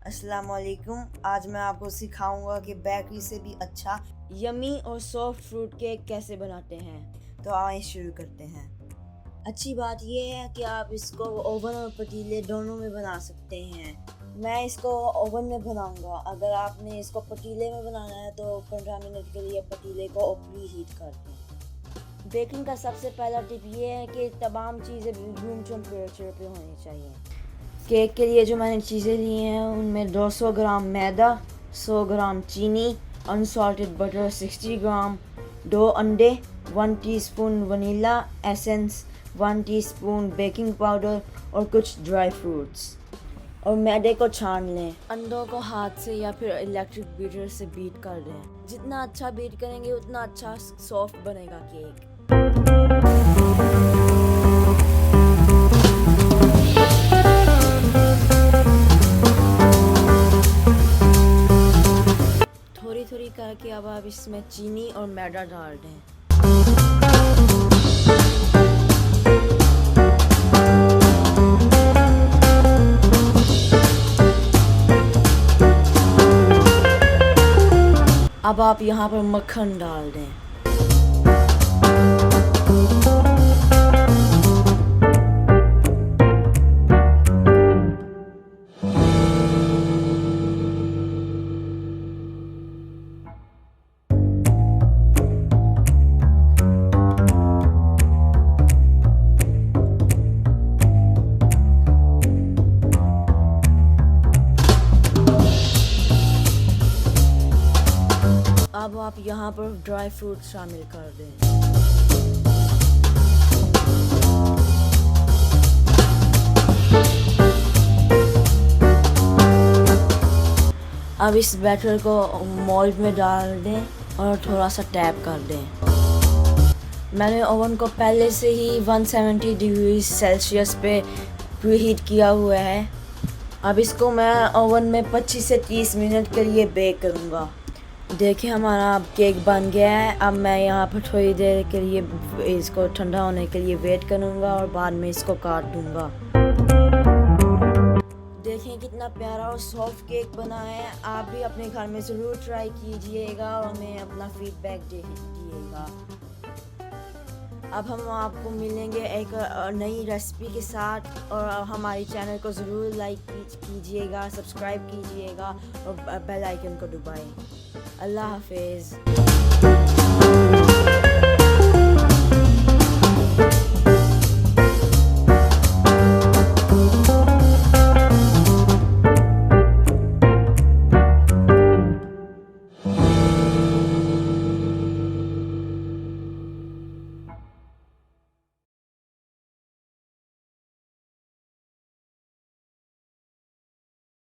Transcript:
अस्सलाम वालेकुम। आज मैं आपको सिखाऊंगा कि बेकरी से भी अच्छा यमी और सॉफ्ट फ्रूट केक कैसे बनाते हैं। तो आइए शुरू करते हैं। अच्छी बात यह है कि आप इसको ओवन और पतीले दोनों में बना सकते हैं। मैं इसको ओवन में बनाऊंगा। अगर आपने इसको पतीले में बनाना है तो 15 मिनट के लिए पतीले को प्री हीट कर दें। बेकिंग का सबसे पहला टिप ये है कि तमाम चीज़ें रूम टेम्परेचर पे होनी चाहिए। केक के लिए जो मैंने चीज़ें ली हैं उनमें 200 ग्राम मैदा, 100 ग्राम चीनी, अनसॉल्टेड बटर 60 ग्राम, 2 अंडे, 1 teaspoon vanilla essence, 1 teaspoon baking powder और कुछ ड्राई फ्रूट्स। और मैदे को छान लें। अंडों को हाथ से या फिर इलेक्ट्रिक बीटर से बीट कर दें। जितना अच्छा बीट करेंगे उतना अच्छा सॉफ्ट बनेगा केक। थोड़ी थोड़ी करके अब आप इसमें चीनी और मैदा डाल दें। अब आप यहाँ पर मक्खन डाल दें। अब आप यहाँ पर ड्राई फ्रूट शामिल कर दें। अब इस बैटर को मोल्ड में डाल दें और थोड़ा सा टैप कर दें। मैंने ओवन को पहले से ही 170 डिग्री सेल्सियस पे प्रीहीट किया हुआ है। अब इसको मैं ओवन में 25 से 30 मिनट के लिए बेक करूँगा। देखिए हमारा अब केक बन गया है। अब मैं यहाँ पर थोड़ी देर के लिए इसको ठंडा होने के लिए वेट करूँगा और बाद में इसको काट दूँगा। देखिए कितना प्यारा और सॉफ्ट केक बना है। आप भी अपने घर में ज़रूर ट्राई कीजिएगा और हमें अपना फीडबैक दीजिएगा। अब हम आपको मिलेंगे एक नई रेसिपी के साथ और हमारे चैनल को ज़रूर लाइक कीजिएगा, सब्सक्राइब कीजिएगा और बेल आइकन को दबाएं। अल्लाह हाफिज़।